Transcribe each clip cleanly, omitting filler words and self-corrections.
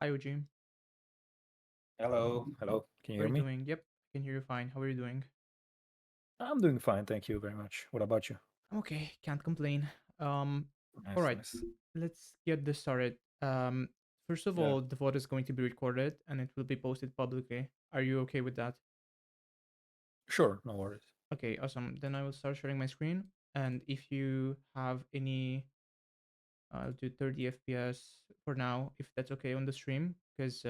Hi, OG. Hello, hello. Can you How are hear you me? doing? Yep, I can hear you fine. How are you doing? I'm doing fine, thank you very much. What about you? I'm okay. Can't complain. Um, all Nice, right. nice. Let's get this started. First of Yeah, all, the vote is going to be recorded and it will be posted publicly. Are you okay with that? sure, no worries. Okay, awesome. Then I will start sharing my screen. And if you have any, I'll do 30 FPS for now, if that's okay on the stream, because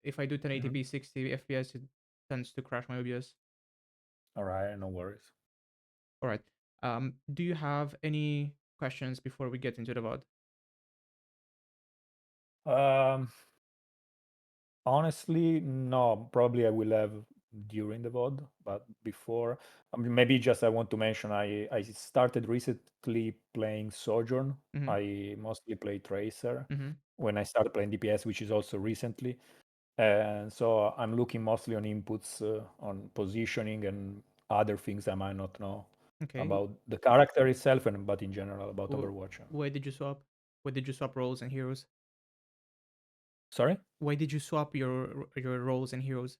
if I do Hmm. 1080p 60 FPS, it tends to crash my OBS. All right, no worries. All right. Do you have any questions before we get into the VOD? Um, Honestly, no. Probably I will have during the VOD, but before, I mean, maybe just I want to mention I started recently playing Sojourn. Mm-hmm. I mostly play Tracer Mm-hmm. when I started playing DPS, which is also recently. And so I'm looking mostly on inputs, on positioning and other things I might not know Okay. about the character itself, and but in general about Wh- Overwatch. why did you swap? Why did you swap roles and heroes? Sorry? Why did you swap your roles and heroes?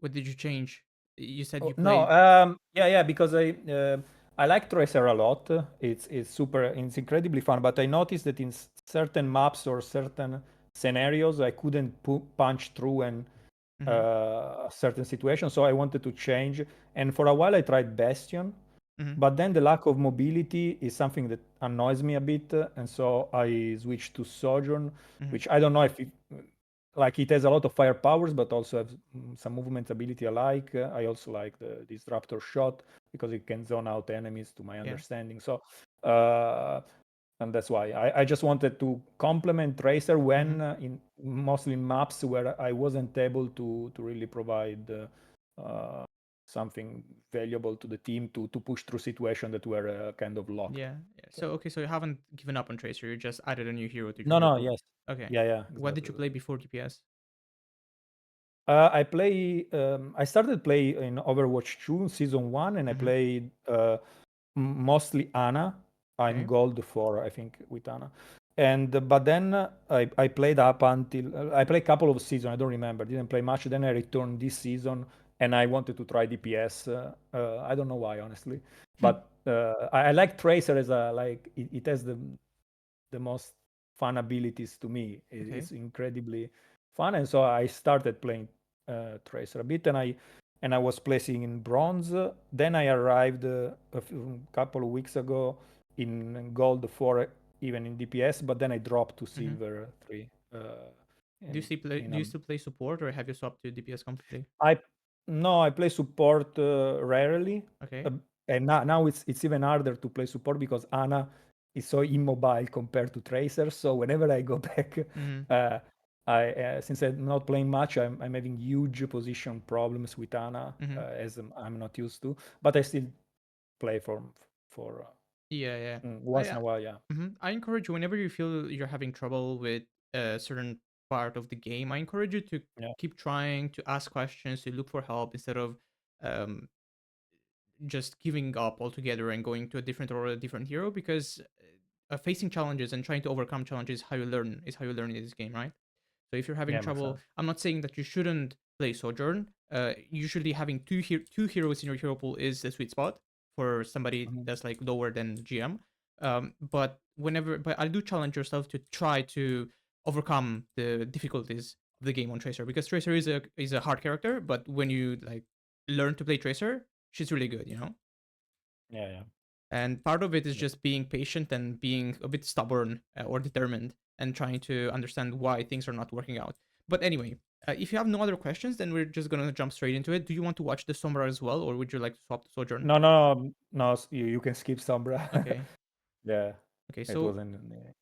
What did you change? You said Oh, you no, played. yeah, because I like Tracer a lot. It's super, it's incredibly fun. But I noticed that in certain maps or certain scenarios, I couldn't punch through and Mm-hmm. certain situations. So I wanted to change. And for a while, I tried Bastion. Mm-hmm. But then the lack of mobility is something that annoys me a bit, and so I switched to Sojourn, Mm-hmm. which I don't know if it, like it has a lot of fire powers, but also has some movement ability I like. I also like the disruptor shot because it can zone out enemies, to my Yeah. understanding. So, uh, and that's why I just wanted to complement Tracer Mm-hmm. when in mostly in maps where I wasn't able to really provide. Something valuable to the team to push through situations that were kind of locked. Yeah. Yeah. So okay, so you haven't given up on Tracer. You just added a new hero to your No, hero no, pool. yes, Okay. yeah, yeah, What did exactly. you play before DPS? I play. I started play in Overwatch 2 season 1, and I Mm-hmm. played mostly Ana. I'm Okay. gold 4, I think, with Ana. And but then I played up until I played a couple of seasons. I don't remember. Didn't play much. Then I returned this season, and I wanted to try DPS. I don't know why, honestly, but I like Tracer as a like it has the most fun abilities to me. Okay. It's incredibly fun, and so I started playing Tracer a bit, and I was placing in bronze. Then I arrived couple of weeks ago in gold 4, even in DPS, but then I dropped to Mm-hmm. silver 3. Do you In still play? in Do a you still play support, or have you swapped to DPS completely? I No, I play support rarely, Okay. uh, and now it's even harder to play support because Ana is so immobile compared to Tracer. So whenever I go back, Mm-hmm. uh, I since I'm not playing much, I'm having huge position problems with Ana, Mm-hmm. as I'm not used to. But I still play for Yeah, yeah. once in a while. Yeah, I encourage you whenever you feel you're having trouble with a certain part of the game. I encourage you to yeah, keep trying to ask questions, to look for help instead of um, just giving up altogether and going to a different or a different hero. Because facing challenges and trying to overcome challenges is how you learn. Is how you learn in this game, right? So if you're having yeah, makes trouble, sense. I'm not saying that you shouldn't play Sojourn. Usually having two heroes in your hero pool is the sweet spot for somebody Mhm. that's like lower than GM. But I do challenge yourself to try to overcome the difficulties of the game on Tracer, because Tracer is a hard character, but when you like learn to play Tracer, she's really good, you know. Yeah, yeah, And part of it is yeah. just being patient and being a bit stubborn or determined and trying to understand why things are not working out. But anyway, if you have no other questions, then we're just gonna jump straight into it. Do you want to watch the Sombra as well, or would you like to swap to Sojourn? No, no, no, no. You can skip Sombra. Okay. Yeah, Okay. it So wasn't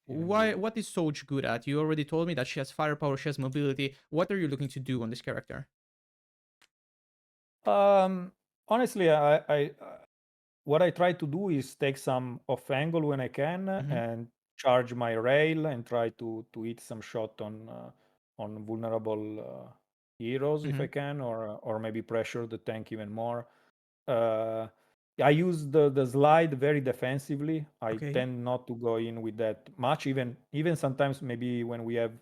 even why? good. What is Soj good at? You already told me that she has firepower, she has mobility. What are you looking to do on this character? Um, Honestly, what I try to do is take some off angle when I can Mm-hmm. and charge my rail and try to hit some shot on vulnerable heroes if Mm-hmm. I can, or maybe pressure the tank even more. Uh, I use the slide very defensively. I Okay. tend not to go in with that much. Even sometimes maybe when we have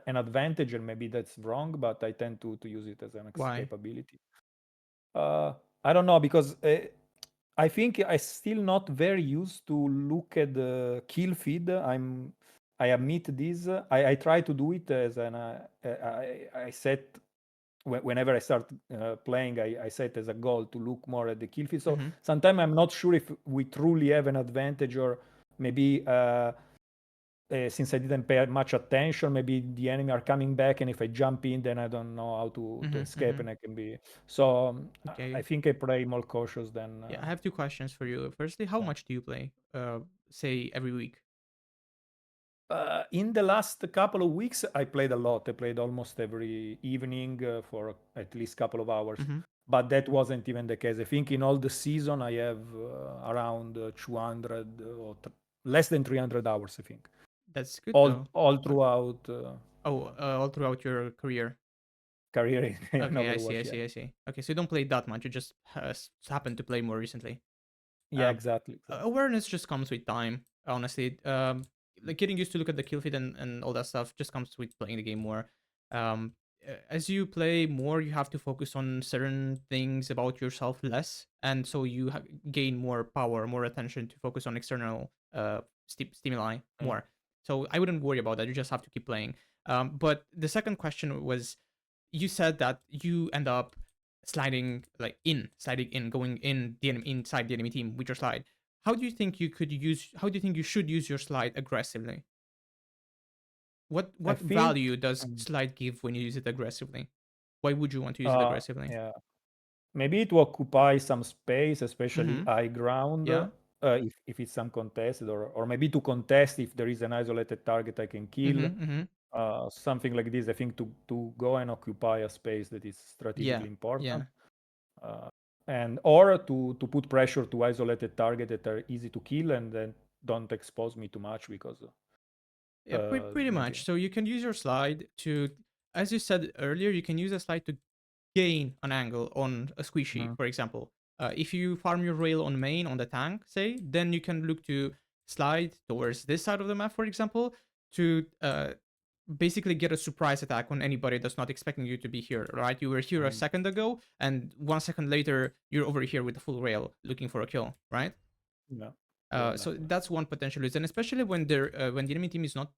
an advantage, and maybe that's wrong, but I tend to use it as an Why? escapability. I don't know, because I think I still not very used to look at the kill feed. I admit this. I try to do it as an I set whenever I start playing, I set as a goal to look more at the kill feed. So Mm-hmm. sometimes I'm not sure if we truly have an advantage, or maybe since I didn't pay much attention, maybe the enemy are coming back, and if I jump in, then I don't know how to Mm-hmm. escape, Mm-hmm. and I can be. So I Okay. think I play more cautious than. Yeah, I have two questions for you. Firstly, how Yeah. much do you play? Say every week. In the last couple of weeks, I played a lot. I played almost every evening for at least a couple of hours. Mm-hmm. But that wasn't even the case. I think in all the season, I have around 200 or less than 300 hours, I think. That's good All though. all Uh, throughout Oh, all throughout your career. career in Okay, I see, I Overwatch, yeah. see, I see. Okay, so you don't play that much. You just happen to play more recently. Yeah, Uh, exactly. Awareness just comes with time, honestly. Like getting used to look at the kill feed and all that stuff just comes with playing the game more. As you play more, you have to focus on certain things about yourself less, and so you gain more power, more attention to focus on external stimuli Mm. more. So I wouldn't worry about that. You just have to keep playing. But the second question was, you said that you end up sliding in, going in the enemy, inside the enemy team with your slide. How do you think you could use? How do you think you should use your slide aggressively? I What think, value does um, slide give when you use it aggressively? Why would you want to use it aggressively? yeah, maybe to occupy some space, especially Mm-hmm. high ground, Yeah. if it's uncontested, or maybe to contest if there is an isolated target I can kill, Mm-hmm. Mm-hmm. something like this. I think to go and occupy a space that is Yeah. strategically important, Yeah. uh, and or to put pressure to isolated target that are easy to kill, and then don't expose me too much, because Yeah. Pretty maybe. much. So you can use your slide to, as you said earlier, you can use a slide to gain an angle on a squishy, Mhm. for example. If you farm your rail on main on the tank, say, then you can look to slide towards this side of the map, for example, to basically get a surprise attack on anybody that's not expecting you to be here, right? You were here a Mhm. second ago, and 1 second later, you're over here with the full rail looking for a kill, right? Yeah, yeah, So exactly. that's one potential reason, especially when the enemy team is not.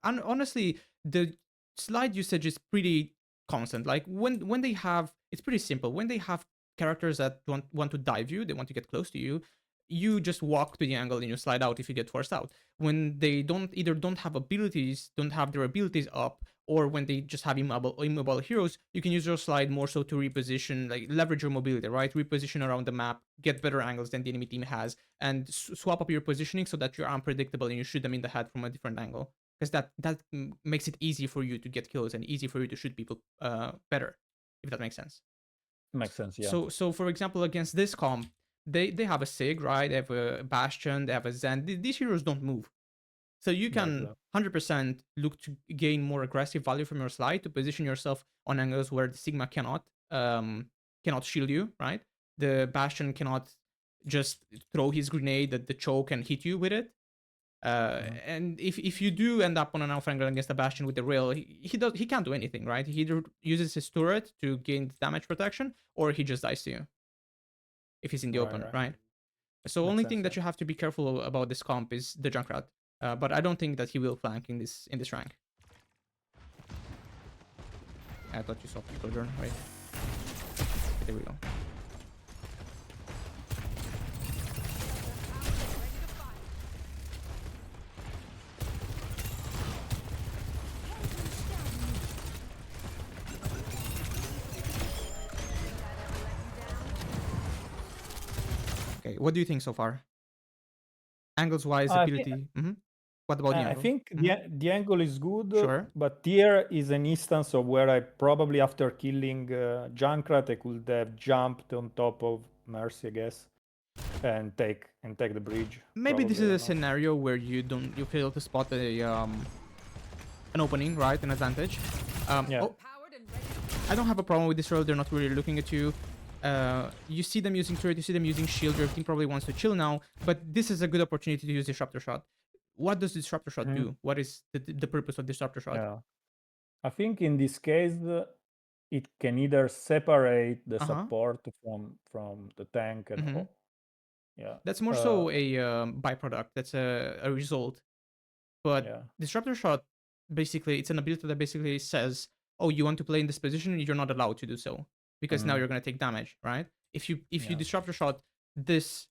Honestly, the slide usage is pretty constant. Like when they have, it's pretty simple. When they have characters that want to dive you, they want to get close to you. You just walk to the angle and you slide out if you get forced out. When they don't have abilities, don't have their abilities up, or when they just have immobile heroes, you can use your slide more so to reposition, like leverage your mobility, right? Reposition around the map, get better angles than the enemy team has, and swap up your positioning so that you're unpredictable and you shoot them in the head from a different angle, because that makes it easy for you to get kills and easy for you to shoot people better, if that makes sense. Makes sense. Yeah, So for example, against this comp, they have a Sig, right? They have a Bastion, they have a Zen. These heroes don't move, so you yeah, can exactly. 100% look to gain more aggressive value from your slide to position yourself on angles where the Sigma cannot shield you, right? The Bastion cannot just throw his grenade at the choke and hit you with it. Mhm. And if you do end up on an alpha angle against a Bastion with the rail, he can't do anything, right? He either uses his turret to gain damage protection, or he just dies to you if he's in the Right, open, right. right? So Makes only sense. thing Yeah. that you have to be careful about this comp is the Junkrat. But I don't think that he will flank in this rank. I thought you saw Sojourn. Wait, okay, there we go. Okay, what do you think so far? Angles wise, I think ability. What about the I angle? think the angle is good, Sure. but here is an instance of where I probably, after killing Junkrat, I could have jumped on top of Mercy, I guess, and take the bridge. Maybe this Probably, I is a don't know. scenario where you fail to spot an opening, right? An advantage. Yeah. Oh, I don't have a problem with this road. They're not really looking at you. You see them using turret, you see them using shield. Your team probably wants to chill now, but this is a good opportunity to use disruptor shot. What does disruptor shot Mhm. do? What is the purpose of disruptor shot? Yeah. I think in this case, it can either separate the Uh huh. support from the tank and Mm-hmm. yeah. That's more Uh, so a byproduct. That's a result. But yeah. disruptor shot, basically, it's an ability that basically says, "Oh, you want to play in this position? You're not allowed to do so because now Mhm. you're gonna take damage, right? If you Yeah. disruptor shot this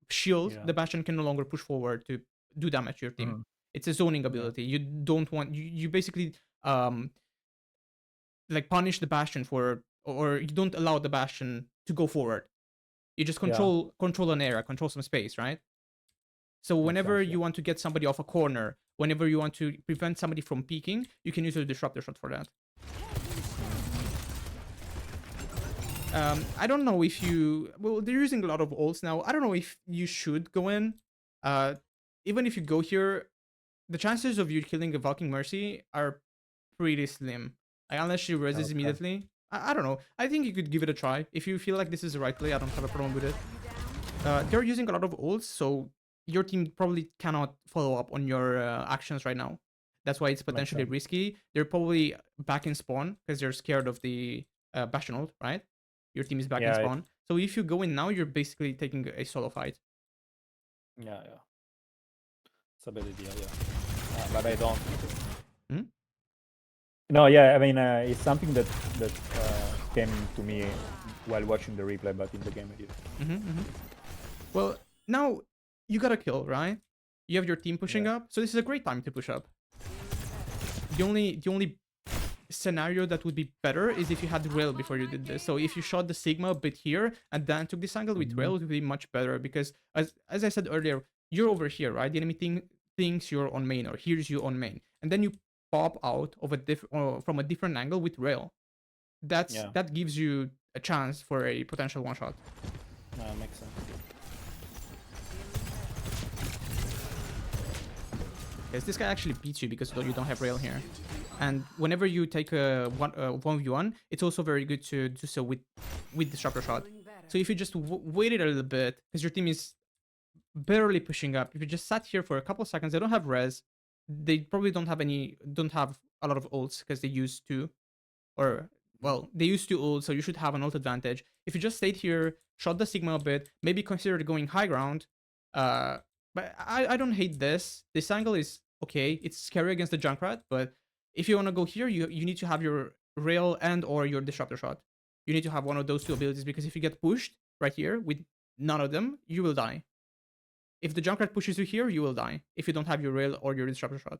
shield, Yeah. the bastion can no longer push forward to do damage to your team. Mhm. It's a zoning Yeah. ability. You don't want you basically um like punish the bastion for, or you don't allow the bastion to go forward. You just Yeah. control an area, control some space, right? So Makes whenever sense. Yeah. you want to get somebody off a corner, whenever you want to prevent somebody from peeking, you can use a disruptor shot for that. I don't know if you, well, they're using a lot of ults now. I don't know if you should go in. Uh, Even if you go here, the chances of you killing a Valking Mercy are pretty slim. Like, unless she resists Okay. immediately. I don't know. I think you could give it a try. If you feel like this is the right play, I don't have a problem with it. They're using a lot of ults, so your team probably cannot follow up on your actions right now. That's why it's Makes potentially sense. risky. They're probably back in spawn because they're scared of the Bastion ult, right? Your team is back in Yeah. spawn. So if you go in now, you're basically taking a solo fight. Yeah. Yeah. It's a bad idea. Yeah. But I don't. Hmm? No. Yeah. I mean, it's something that came to me while watching the replay, but in the game I didn't. Mm-hmm, mm-hmm. Well, now you got a kill, right? You have your team pushing Yeah. up, so this is a great time to push up. The only scenario that would be better is if you had rail before you did this. So if you shot the Sigma a bit here and then took this angle with Mhm. rail, it would be much better because as I said earlier, you're over here, right? The enemy thinks you're on main or hears you on main, and then you pop out of from a different angle with rail. Yeah. That gives you a chance for a potential one shot. Makes sense. Because this guy actually beats you because you don't have rail here. And whenever you take a 1v1, it's also very good to do so with disruptor shot. So if you just waited a little bit, because your team is barely pushing up, if you just sat here for a couple seconds, they don't have res, they probably don't have a lot of ults because they used to, or Mhm. well, they used to ult, so you should have an ult advantage. If you just stayed here, shot the Sigma a bit, maybe consider going high ground. Uh, but I don't hate this. This angle is okay. It's scary against the Junkrat, but if you want to go here, you need to have your rail and or your disruptor shot. You need to have one of those two abilities because if you get pushed right here with none of them, you will die. If the Junkrat pushes you here, you will die if you don't have your rail or your disruptor shot.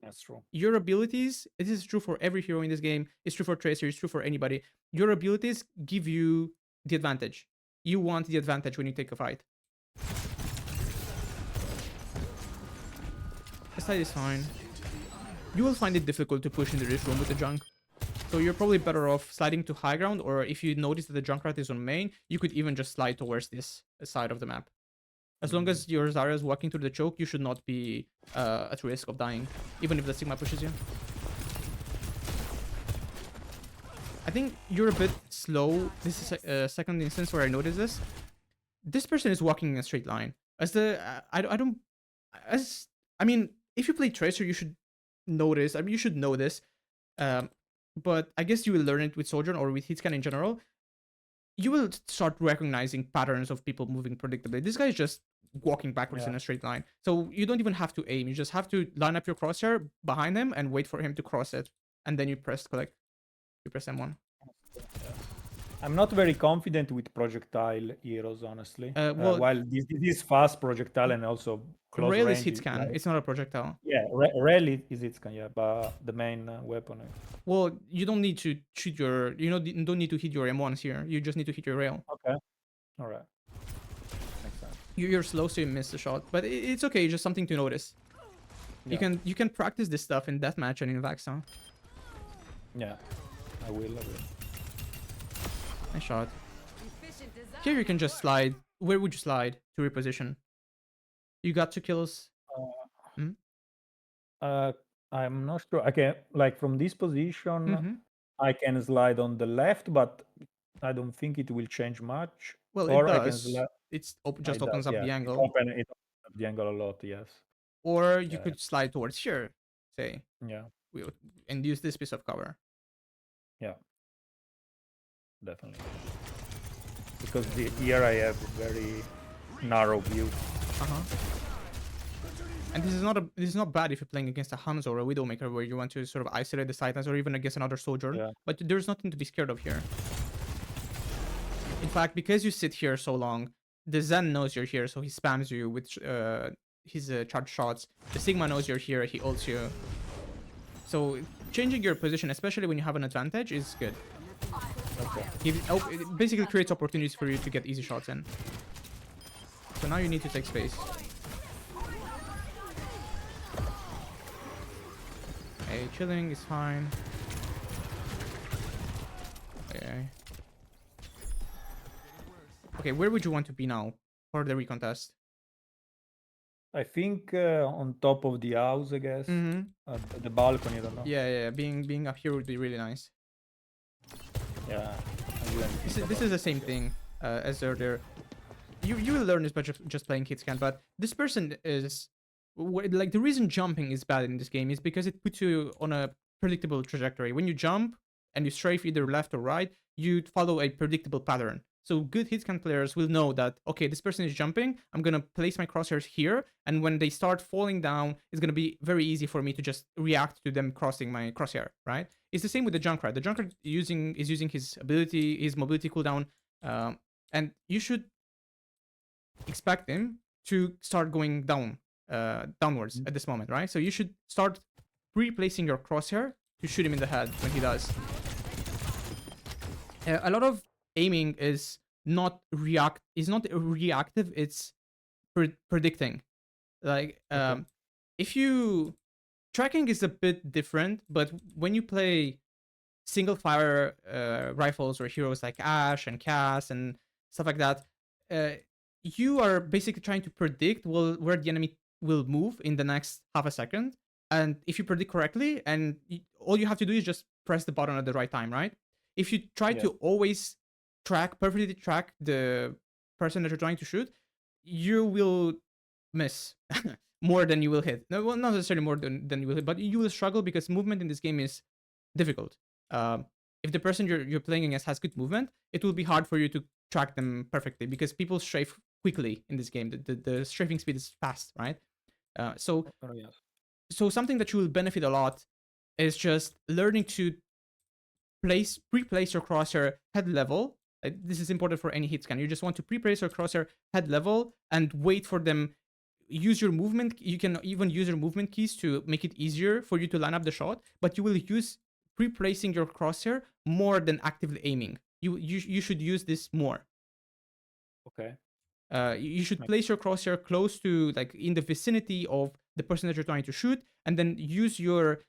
That's true. Your abilities, this is true for every hero in this game, it's true for Tracer, it's true for anybody. Your abilities give you the advantage. You want the advantage when you take a fight. The side is fine. You will find it difficult to push into this room with the junk. So you're probably better off sliding to high ground, or if you notice that the Junkrat is on main, you could even just slide towards this side of the map. As long Mhm. as your Zarya is walking through the choke, you should not be at risk of dying, even if the Sigma pushes you. I think you're a bit slow. This is a second instance where I noticed this. This person is walking in a straight line. As the I don't as I mean, if you play Tracer, you should notice. I mean, you should know this. Um, but I guess you will learn it with Sojourn or with Hitscan in general. You will start recognizing patterns of people moving predictably. This guy is just walking backwards Yeah. in a straight line. So you don't even have to aim. You just have to line up your crosshair behind him and wait for him to cross it, and then you press click. You press M1. Yeah. I'm not very confident with projectile heroes, honestly. Well, While this fast projectile and also close rail is range, hit scan. like It's not a projectile. yeah, rarely is it can yeah, but the main weapon. Well, you don't need to shoot your. You don't need to hit your M1s here. You just need to hit your rail. Okay, all right, makes sense. You're slow, so you miss the shot. But it's okay. It's just something to notice. Yeah, You can practice this stuff in deathmatch and in Vaxxon. yeah, I will. Nice shot. Here you can just slide. Where would you slide to reposition? You got 2 kills. Hmm? Uh, I'm not sure. I can like from this position, Mm-hmm. I can slide on the left, but I don't think it will change much, Well, it or I can does. slap. Just It does, opens up yeah. the It angle. open it opens up the angle a lot. Yes. Or you Yeah. could slide towards here, say, Yeah. we and use this piece of cover. Yeah. Definitely. Because here I have a very narrow view. Uh-huh. And this is not bad if you're playing against a Hanzo or a Widowmaker where you want to sort of isolate the Titans or even against another Sojourn. Yeah. But there's nothing to be scared of here. In fact, because you sit here so long, the Zen knows you're here, so he spams you with his charge shots. The Sigma knows you're here, he ults you. So changing your position, especially when you have an advantage, is good. Okay. It basically creates opportunities for you to get easy shots in. So now you need to take space. Okay, chilling is fine. Okay. Okay, where would you want to be now for the recontest? I think on top of the house, I guess. Mm-hmm. The balcony, I don't know. Yeah. Being up here would be really nice. Yeah. I didn't think This about is the it. same Okay. thing as earlier. You will learn this by just playing Hitscan, but this person is like the reason jumping is bad in this game is because it puts you on a predictable trajectory. When you jump and you strafe either left or right, you follow a predictable pattern. So good Hitscan players will know that okay, this person is jumping. I'm gonna place my crosshairs here, and when they start falling down, it's gonna be very easy for me to just react to them crossing my crosshair. Right? It's the same with the Junkrat. The Junkrat is using his ability, his mobility cooldown, and you should expect him to start going downwards Mhm. at this moment, right? So you should start replacing your crosshair to shoot him in the head when he does. A lot of aiming is not reactive, it's predicting. Like Okay. if you tracking is a bit different, but when you play single fire rifles or heroes like Ash and Cass and stuff like that, uh, you are basically trying to predict where the enemy will move in the next half a second. And if you predict correctly, and all you have to do is just press the button at the right time, right? If you try Yes. to always perfectly track the person that you're trying to shoot, you will miss more than you will hit. No, well, not necessarily more than you will hit, but you will struggle because movement in this game is difficult. Um, if the person you're playing against has good movement, it will be hard for you to track them perfectly because people strafe quickly in this game. The strafing speed is fast, right? Uh, so Yes. so something that you will benefit a lot is just learning to pre-place your crosshair head level. This is important for any hit scan. You just want to pre-place your crosshair head level and wait for them. Use your movement. You can even use your movement keys to make it easier for you to line up the shot. But you will use pre-placing your crosshair more than actively aiming. You should use this more. Okay. You should Make- place your crosshair close to, like, in the vicinity of the person that you're trying to shoot, and then use your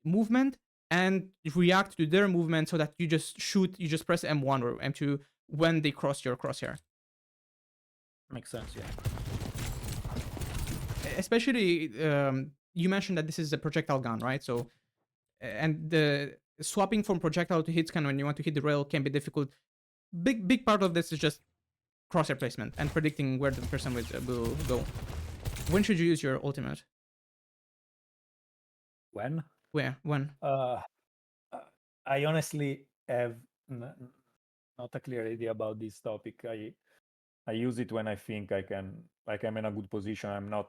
movement and react to their movement so that you just shoot. You just press M1 or M2 when they cross your crosshair. Makes sense. Yeah. Especially, you mentioned that this is a projectile gun, right? So, and the swapping from projectile to hit scan when you want to hit the rail can be difficult. Big part of this is just crosshair placement and predicting where the person will go. When should you use your ultimate? When? Where? When? Uh, uh, I honestly have not a clear idea about this topic. I use it when I think I can, like I'm in a good position. I'm not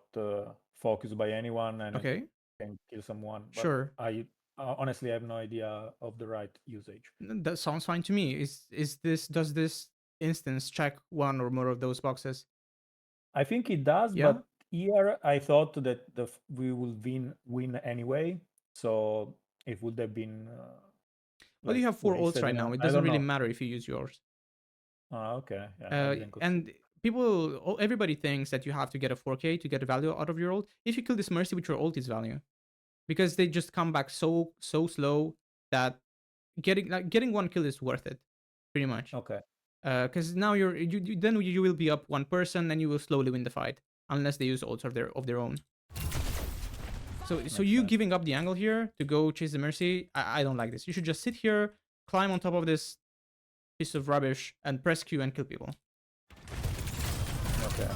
focused by anyone, and I Okay, can kill someone. But sure. I honestly have no idea of the right usage. That sounds fine to me. Does this instance check one or more of those boxes? I think it does, Yeah. but here I thought that we will win anyway. So it would have been Well, you like have four ults wasted. right now. It I doesn't don't really know. matter if you use yours. Okay, yeah, I didn't consider. And everybody thinks that you have to get a 4K to get a value out of your ult. If you kill this Mercy with your ult is value, because they just come back so slow that getting one kill is worth it, pretty much. Okay, Because now then you will be up one person and you will slowly win the fight unless they use ults of their own. So makes you sense. giving up the angle here to go chase the Mercy, I don't like this. You should just sit here, climb on top of this piece of rubbish, and press Q and kill people. Okay.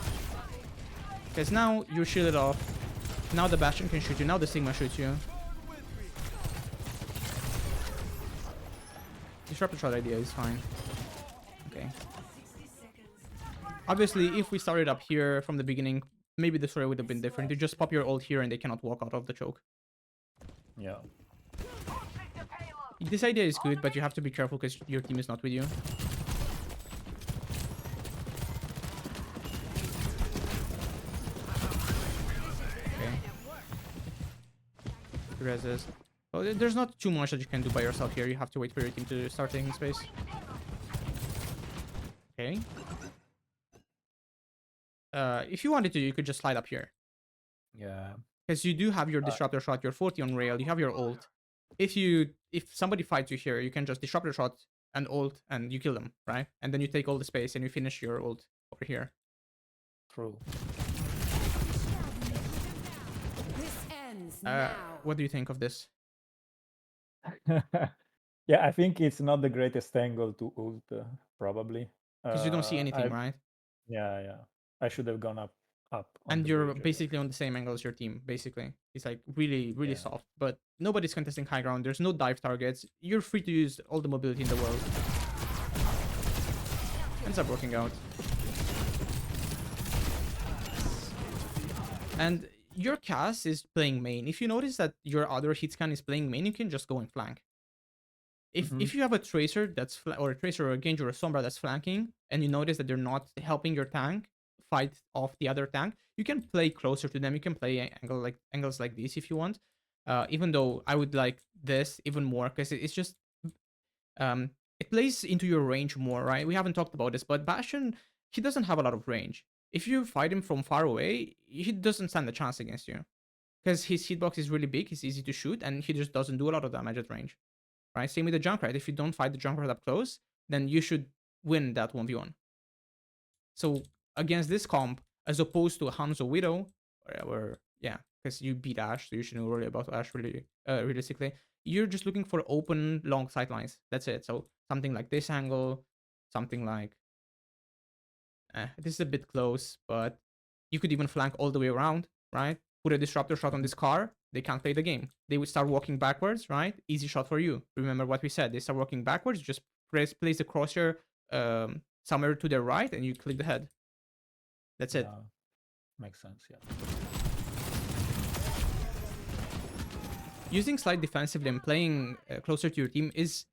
Because now you're shielded off. Now the Bastion can shoot you. Now the Sigma shoots you. Disruptor shot idea is fine. Okay. Obviously, if we started up here from the beginning, maybe the story would have been different. You just pop your ult here and they cannot walk out of the choke. Yeah. This idea is good, but you have to be careful because your team is not with you. Okay. Reses. Well, there's not too much that you can do by yourself here. You have to wait for your team to start taking space. Okay. If you wanted to, you could just slide up here. Yeah. Because you do have your disruptor shot, your 40 on rail, you have your ult. If somebody fights you here, you can just disruptor shot and ult and you kill them, right? And then you take all the space and you finish your ult over here. True. This ends now. What do you think of this? Yeah, I think it's not the greatest angle to ult, probably. Because you don't see anything, right? Yeah. I should have gone up on And the you're bridge, I guess. basically on the same angle as your team, basically. It's like really, really Yeah. soft. But nobody's contesting high ground. There's no dive targets. You're free to use all the mobility in the world. Ends up working out. And your Cass is playing main. If you notice that your other hit scan is playing main, you can just go and flank. If you have a Tracer that's or a Tracer or a Genji or a Sombra that's flanking, and you notice that they're not helping your tank fight off the other tank, you can play closer to them. You can play angles like this if you want. Even though I would like this even more because it's just it plays into your range more, right? We haven't talked about this, but Bastion, he doesn't have a lot of range. If you fight him from far away, he doesn't stand a chance against you because his hitbox is really big. He's easy to shoot, and he just doesn't do a lot of damage at range. Right? Same with the Junkrat. If you don't fight the Junkrat up close, then you should win that 1v1. So against this comp, as opposed to Hanzo Widow, or yeah, because you beat Ashe, so you shouldn't worry about Ashe really realistically. You're just looking for open long sightlines. That's it. So something like this angle, something like this is a bit close, but you could even flank all the way around, right? Put a disruptor shot on this car, they can't play the game. They would start walking backwards, right? Easy shot for you. Remember what we said. They start walking backwards, just place the crosshair somewhere to their right, and you click the head. That's it. Makes sense, yeah. Using slide defensively and playing closer to your team is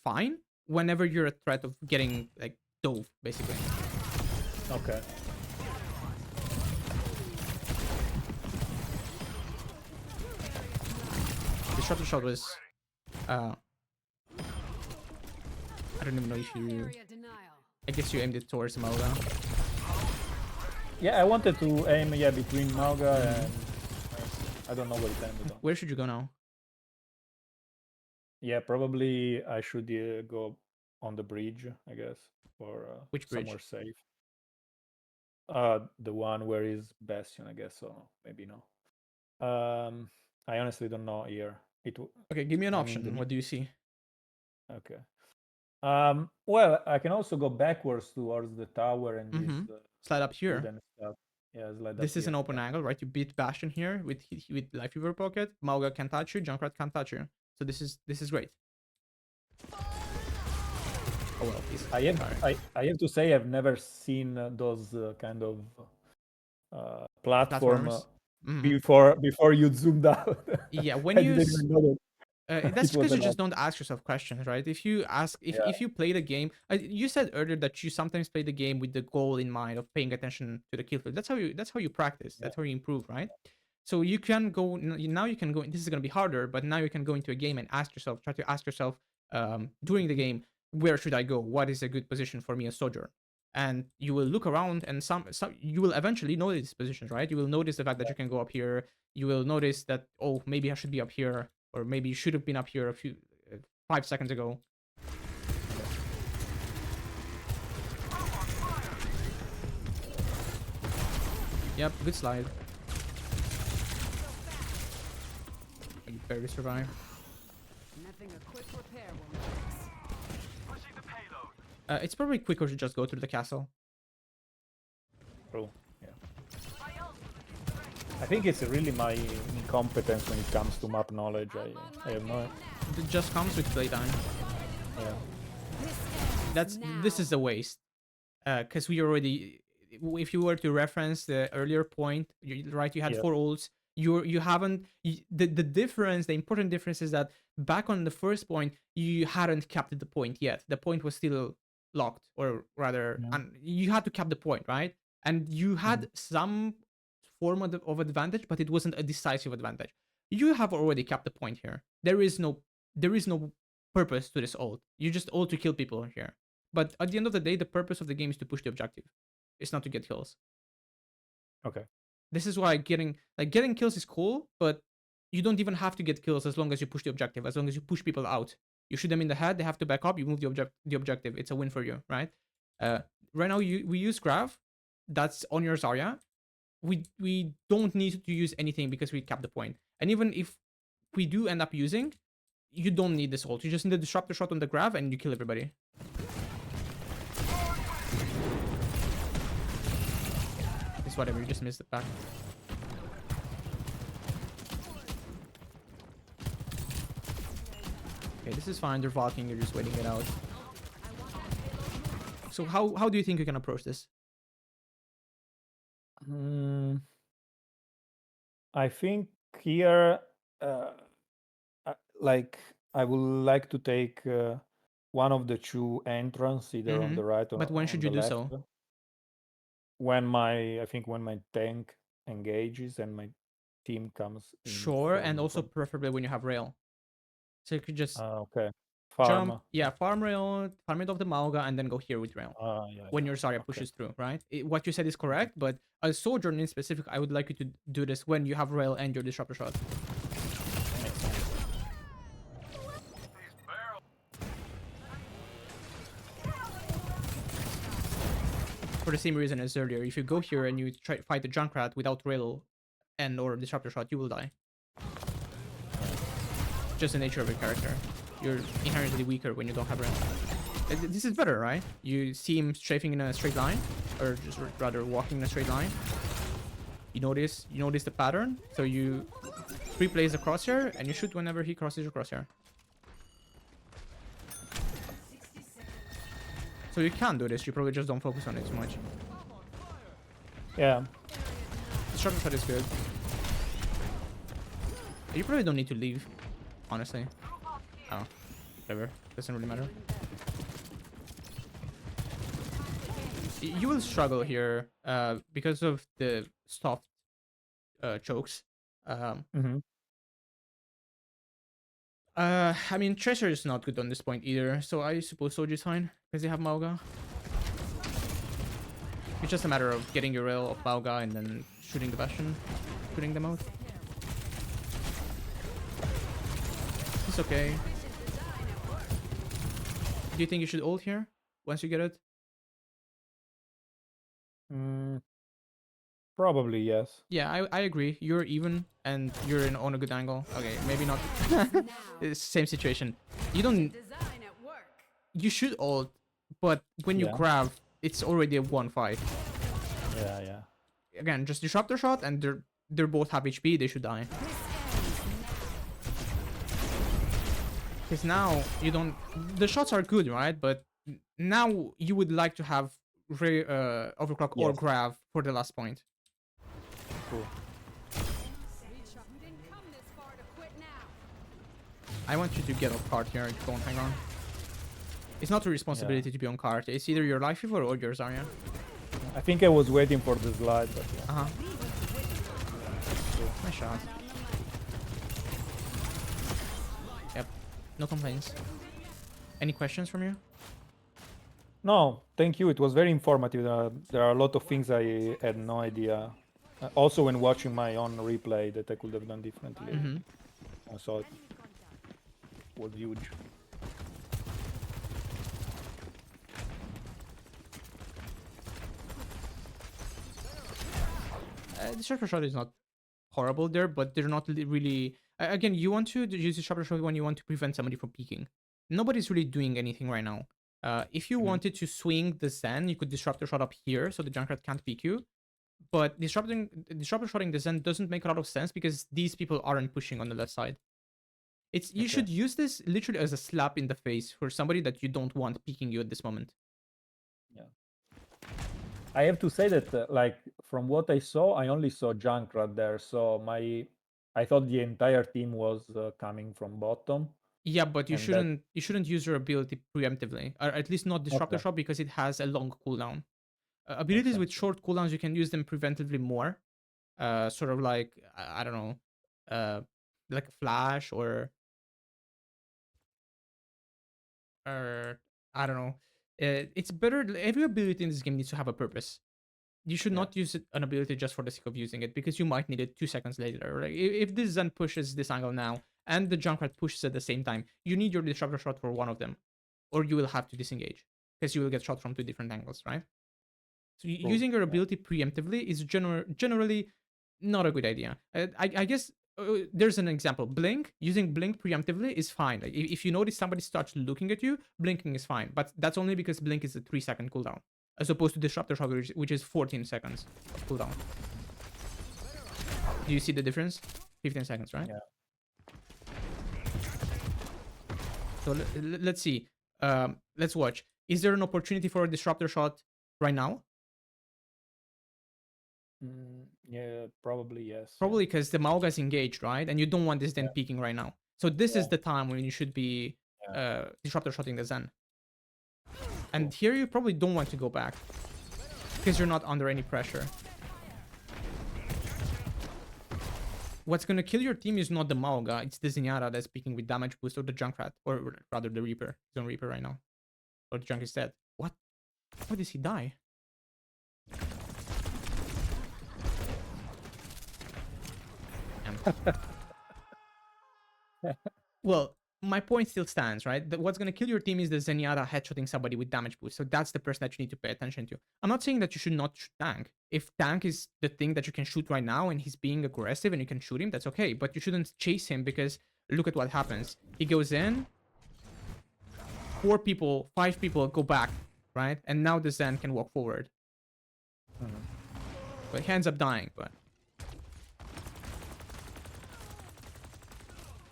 fine whenever you're a threat of getting like dove, basically. Okay. Disruptor shot was I don't even know if you Area denial. I guess you aimed it towards Mauga. Yeah, I wanted to aim between Mauga and I don't know what it ended on. Where should you go now? Yeah, probably I should go on the bridge, I guess, or Which bridge? somewhere safe. The one where is Bastion, I guess. So maybe no. I honestly don't know here. Okay, give me an option. What do you see? Okay. Well, I can also go backwards towards the tower and this slide up here. wooden stuff. Yeah, slide This up is here. an open angle, right? You beat Bastion here with Life Fever Pocket. Mauga can't touch you. Junkrat can't touch you. So this is great. Oh well, please. I have to say I've never seen those kind of platform before you zoomed out. Yeah, when you didn't even know that. that's because you just don't ask yourself questions, right? If you ask, if you play the game, you said earlier that you sometimes play the game with the goal in mind of paying attention to the kill field. That's how you practice. That's how you improve, right? So you can go now. You can go. This is gonna be harder, but now you can go into a game and try to ask yourself during the game, where should I go? What is a good position for me as Sojourn? And you will look around, and some you will eventually know these positions, right? You will notice the fact that you can go up here. You will notice that, oh, maybe I should be up here, or maybe you should have been up here a few 5 seconds ago. Yep, good slide. You barely survive. Nothing a quick repair will fix. Pushing the payload. It's probably quicker to just go through the castle. True. Yeah. I think it's really my incompetence when it comes to map knowledge. I have no. It just comes with playtime. Yeah. This is a waste. Because we already, if you were to reference the earlier point, right, you had Yeah. 4 ults. You haven't the difference. The important difference is that back on the first point, you hadn't capped the point yet. The point was still locked, or rather, Mhm. and you had to cap the point, right? And you Mhm. had some form of advantage, but it wasn't a decisive advantage. You have already capped the point here. There is no purpose to this ult. You just ult to kill people here. But at the end of the day, the purpose of the game is to push the objective. It's not to get kills. Okay. This is why getting kills is cool, but you don't even have to get kills as long as you push the objective, as long as you push people out. You shoot them in the head, they have to back up, you move the objective. It's a win for you, right? Uh right now we use Grav. That's on your Zarya. We don't need to use anything because we cap the point. And even if we do end up using, you don't need this ult. You just need to disrupt the shot on the Grav and you kill everybody. It's whatever, you just missed it back. Okay, this is fine. They're valking. You're just waiting it out. So how do you think you can approach this? I think here, like, I would like to take one of the 2 entrance, either on the right or But when on should you the do left. so? When my tank engages and my team comes in Sure, and also preferably when you have rail. So you could just okay. jump, Farm. farm it off the Mauga, and then go here with rail. Yeah, When yeah. your Zarya Okay. pushes through, right? What you said is correct, but as Sojourn in specific, I would like you to do this when you have rail and your disruptor shot. Makes sense. For the same reason as earlier, if you go here and you try to fight the Junkrat without rail and or disruptor shot, you will die. Just the nature of your character. You're inherently weaker when you don't have rail. This is better, right? You see him strafing in a straight line, or just rather walking in a straight line. You notice the pattern, so you pre-place the crosshair and you shoot whenever he crosses your crosshair. So you can do this, you probably just don't focus on it too much. Yeah. The shot shot is good. You probably don't need to leave, honestly. Oh, whatever. Doesn't really matter. You will struggle here because of the soft chokes. I mean, Treasure is not good on this point either, so I suppose Soju is fine because they have Mauga. It's just a matter of getting your rail of Mauga and then shooting the Bastion, shooting them out. It's okay. Do you think you should ult here once you get it? Probably yes. Yeah, I agree. You're even and you're on a good angle. Okay, maybe not. It's same situation. You don't. Design at work. You should ult, but when you Yeah. grab, it's already a 1-5. Yeah, yeah. Again, just disrupt their shot, and they're both half HP. They should die. Because now you don't. The shots are good, right? But now you would like to have overclock or Yes. grab for the last point. Cool. You didn't come this far to quit now. I want you to get off card here. Don't hang on. It's not your responsibility to be on card. It's either your life evo or your Zarya. I think I was waiting for the slide, but yeah. Nice shot. Yep. No complaints. Any questions from you? No, thank you. It was very informative. There are a lot of things I had no idea. Also, when watching my own replay, that I could have done differently. So it was huge. The sharper shot is not horrible there, but they're not really. Again, you want to use the sharper shot when you want to prevent somebody from peeking. Nobody's really doing anything right now. If you Mhm. wanted to swing the Zen, you could disruptor shot up here, so the Junkrat can't peek you. But disruptor shotting the Zen doesn't make a lot of sense because these people aren't pushing on the left side. You Okay. should use this literally as a slap in the face for somebody that you don't want peeking you at this moment. Yeah. I have to say that, like, from what I saw, I only saw Junkrat there, so I thought the entire team was coming from bottom, Yeah, but and that. you shouldn't use your ability preemptively, or at least not disruptor Okay, shot because it has a long cooldown. makes Abilities with sense. short cooldowns you can use them preventively more. Sort of like I don't know, uh, like a flash or I don't know. It's better. Every ability in this game needs to have a purpose. You should Yeah. not use an ability just for the sake of using it because you might need it 2 seconds later. Like if this Zen pushes this angle now and the Junkrat pushes at the same time, you need your disruptor shot for one of them, or you will have to disengage because you will get shot from 2 different angles, right? So True. using your Yeah. ability preemptively is generally not a good idea. I guess there's an example. Blink, using blink preemptively is fine. Like if you notice somebody starts looking at you, blinking is fine. But that's only because blink is a 3 second cooldown, as opposed to disruptor shot, which is 14 seconds of cooldown. Do you see the difference? 15 seconds, right? Yeah. So let's see. Let's watch. Is there an opportunity for a disruptor shot right now? Yeah, probably yes. Yeah. Probably because the Mauga is engaged, right? And you don't want this Yeah. Zen peeking right now. So this is Yeah. the time when you should be Yeah. disruptor shotting the Zen. And Cool. here you probably don't want to go back because you're not under any pressure. What's gonna kill your team is not the Mauga, it's the Zenyatta that's peeking with damage boost or the Junkrat, or rather the Reaper. He's on Reaper right now. Or the Junk is dead. What? How does he die? Damn. Well, my point still stands, right? What's going to kill your team is the Zenyatta headshotting somebody with damage boost. So that's the person that you need to pay attention to. I'm not saying that you should not shoot tank. If tank is the thing that you can shoot right now and he's being aggressive and you can shoot him, that's okay. But you shouldn't chase him because look at what happens. He goes in, 4 people, 5 people go back, right? And now the Zen can walk forward. Mhm. But he ends up dying, but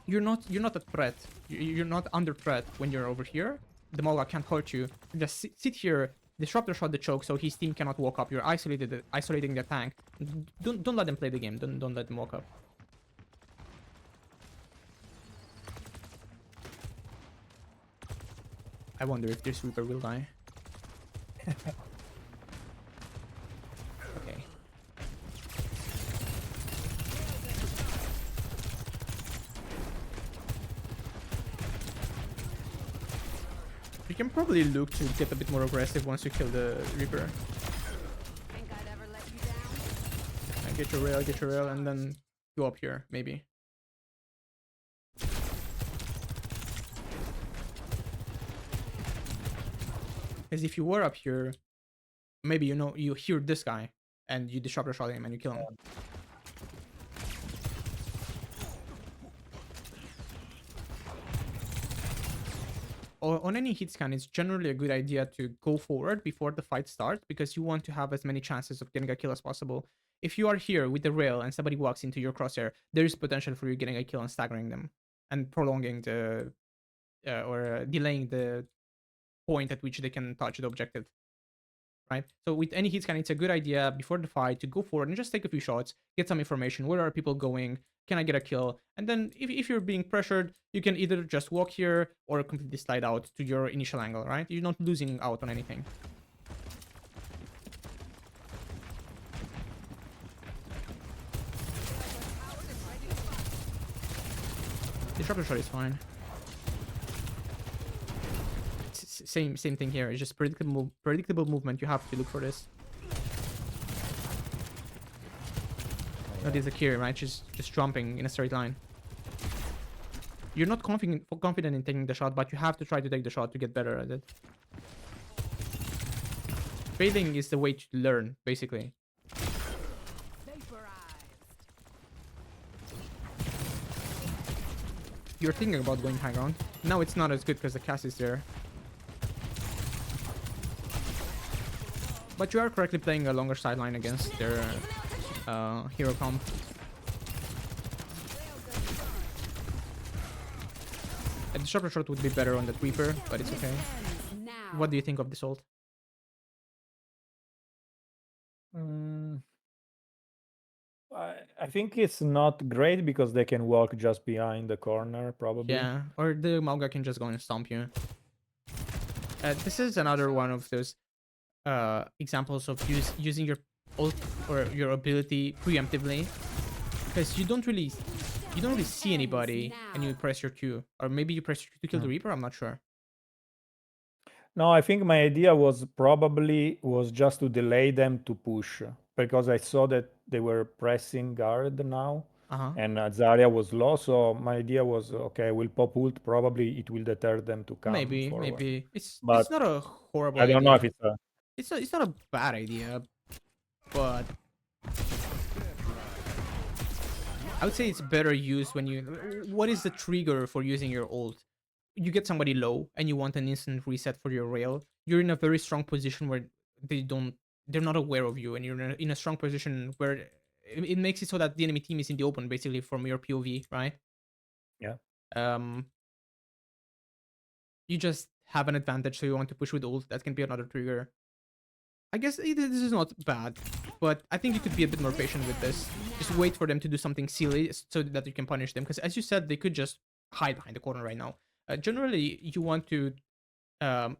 you're not a threat. You're not under threat when you're over here. The Moga can't hurt you. You just sit here, disruptor shot the choke, so his team cannot walk up. You're isolating the tank. Don't let them play the game. Don't let them walk up. I wonder if this Reaper will die. Okay. You can probably look to get a bit more aggressive once you kill the Reaper. Think I'd ever let you down? And get your rail, and then go up here, maybe. Because if you were up here, maybe you hear this guy, and you disruptor shot him and you kill him. On any hit scan, it's generally a good idea to go forward before the fight starts because you want to have as many chances of getting a kill as possible. If you are here with the rail and somebody walks into your crosshair, there is potential for you getting a kill and staggering them and prolonging the or delaying the point at which they can touch the objective. Right? So with any hit scan, it's a good idea before the fight to go forward and just take a few shots, get some information. Where are people going? Can I get a kill? And then if you're being pressured, you can either just walk here or completely slide out to your initial angle, right? You're not losing out on anything. Disruptor shot is fine. Same thing here. It's just predictable movement. You have to look for this. That is a Kiri, right? She's just jumping in a straight line. You're not confident in taking the shot, but you have to try to take the shot to get better at it. Failing is the way to learn, basically. Vaporized. You're thinking about going high ground. Now it's not as good because the cast is there. But you are correctly playing a longer sideline against their hero comp. A disruptor shot would be better on the Reaper, but it's okay. Now. What do you think of this ult? Mm, I think it's not great because they can walk just behind the corner, probably. Yeah, or the Mauga can just go and stomp you. This is another one of those examples of using your ult or your ability preemptively, because you don't really see anybody and you press your Q, or maybe you press your Q to kill the Reaper. I'm not sure. No, I think my idea was just to delay them to push, because I saw that they were pressing guard now, and Zarya was low. So my idea was, okay, we'll pop ult. Probably it will deter them to come forward. Maybe it's But not a horrible I don't know if idea. it's a. It's not a bad idea, but I would say it's better used when you. What is the trigger for using your ult? You get somebody low and you want an instant reset for your rail. You're in a very strong position where they're not aware of you, and you're in a strong position where it makes it so that the enemy team is in the open, basically from your POV, right? Yeah. You just have an advantage, so you want to push with ult. That can be another trigger. I guess this is not bad, but I think you could be a bit more patient with this. Just wait for them to do something silly so that you can punish them. Because as you said, they could just hide behind the corner right now. Generally, you want um,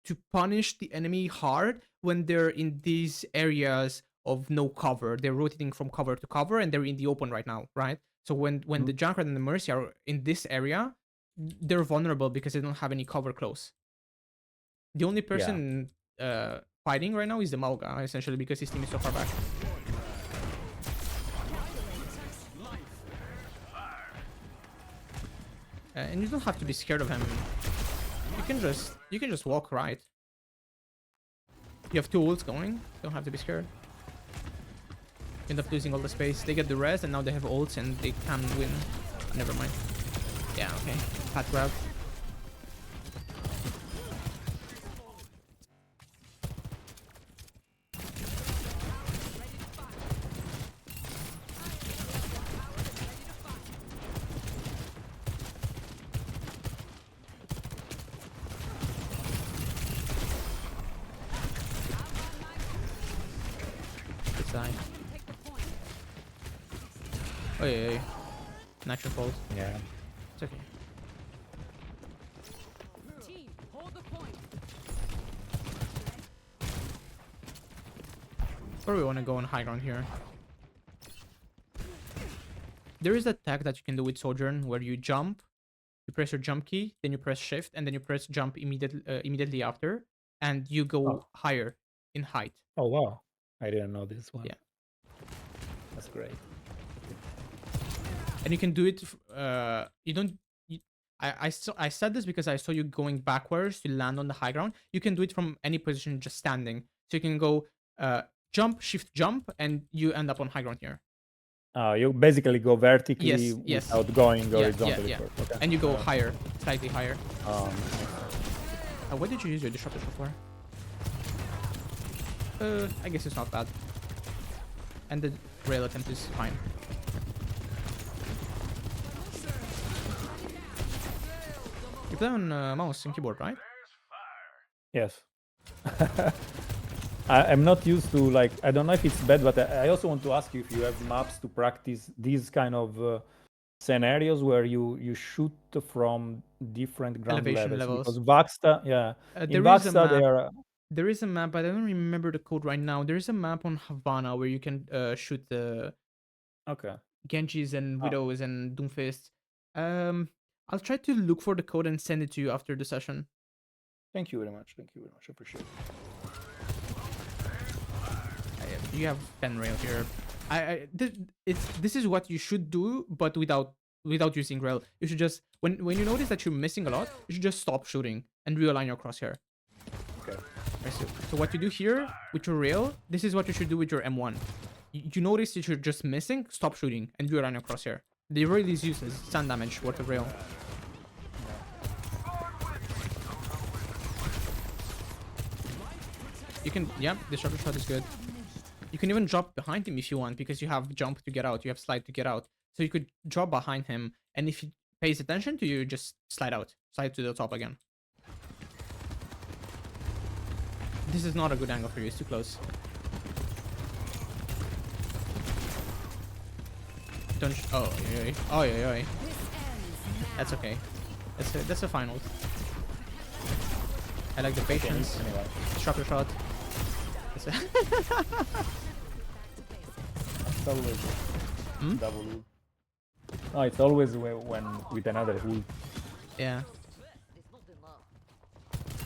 to punish the enemy hard when they're in these areas of no cover. They're rotating from cover to cover, and they're in the open right now, right? So when the Junkrat and the Mercy are in this area, they're vulnerable because they don't have any cover close. The only person fighting right now is the Mauga, essentially, because his team is so far back. And you don't have to be scared of him. You can just walk right. You have two ults going. Don't have to be scared. End up losing all the space. They get the res, and now they have ults, and they can win. Never mind. Yeah, okay. Pat grab. Side. Oh yeah. Natural fault. Yeah. It's okay. Team, hold the point. Or we want to go on high ground here. There is a tag that you can do with Sojourn where you jump, you press your jump key, then you press shift, and then you press jump immediately after, and you go higher in height. Oh wow, I didn't know this one. Yeah. That's great. And you can do it. You don't. I said this because I saw you going backwards to land on the high ground. You can do it from any position, just standing. So you can go jump, shift, jump, and you end up on high ground here. You basically go vertically without going horizontally. Yeah. Okay. And you go higher, slightly higher. What did you use your disruptor for? I guess it's not bad. And the rail attempt is fine. You play on mouse and keyboard, right? Yes. I'm not used to, like, I don't know if it's bad, but I also want to ask you if you have maps to practice these kind of scenarios where you shoot from different ground Elevation levels. levels. Because Vaxta, yeah. In There is a Vaxta, map. There is a map, but I don't remember the code right now. There is a map on Havana where you can shoot the Genjis and Widows and Doomfists. I'll try to look for the code and send it to you after the session. Thank you very much. Thank you very much. I appreciate it. You have 10 rail here. This is what you should do, but without using rail. You should just when you notice that you're missing a lot, you should just stop shooting and realign your crosshair. Okay. So what you do here with your rail, this is what you should do with your M1. You notice that you're just missing, stop shooting and realign your crosshair. The rail is useless, stun damage worth of rail. You can, yeah, disruptor shot is good. You can even drop behind him if you want, because you have jump to get out, you have slide to get out. So you could drop behind him, and if he pays attention to you, just slide out, slide to the top again. This is not a good angle for you, it's too close. Don't oh, yeah, oh, yeah. That's okay. That's a fine ult. I like the patience. Anyway. Disruptor shot. That's It's always double ult. No, it's always when with another ult. yeah.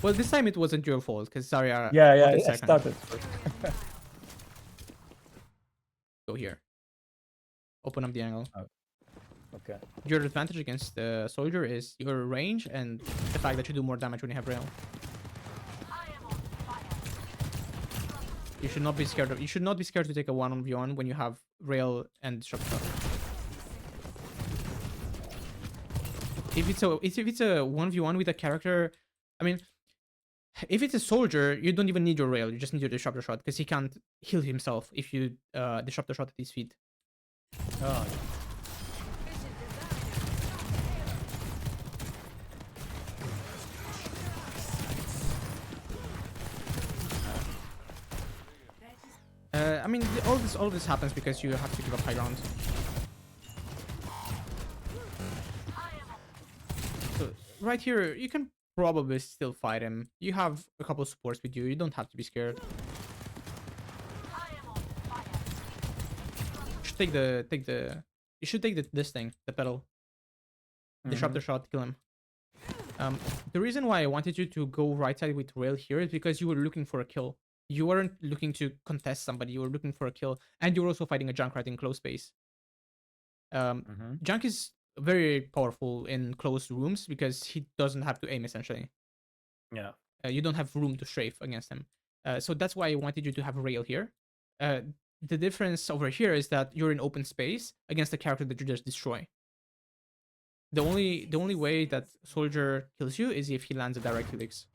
Well, this time it wasn't your fault, because Zarya Yeah, ulted I second. started. Go here. Open up the angle. Okay. Your advantage against the soldier is your range and the fact that you do more damage when you have rail. You should not be scared of. You should not be scared to take a 1v1 when you have rail and disrupt shot. If it's a 1v1 with a character, I mean, if it's a soldier, you don't even need your rail. You just need your disruptor shot, because he can't heal himself if you disruptor shot at his feet. Oh, I mean, all this happens because you have to give up high ground. So right here, you can probably still fight him. You have a couple of supports with you. You don't have to be scared. You should take this thing, the pedal. Disruptor shot, kill him. The reason why I wanted you to go right side with rail here is because you were looking for a kill. You weren't looking to contest somebody. You were looking for a kill, and you were also fighting a Junkrat in close space. Junk is very powerful in closed rooms because he doesn't have to aim essentially. yeah. You don't have room to strafe against him. So that's why I wanted you to have rail here. The difference over here is that you're in open space against a character that you just destroy. The only way that soldier kills you is if he lands a direct helix.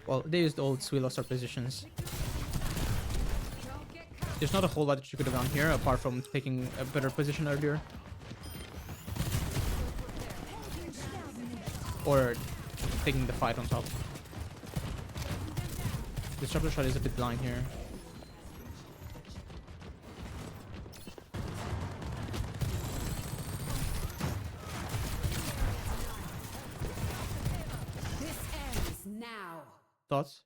Well, they used old so we lost our positions. There's not a whole lot that you could have done here apart from taking a better position earlier. Or taking the fight on top. Disruptor shot is a bit blind here. This ends now. Thoughts?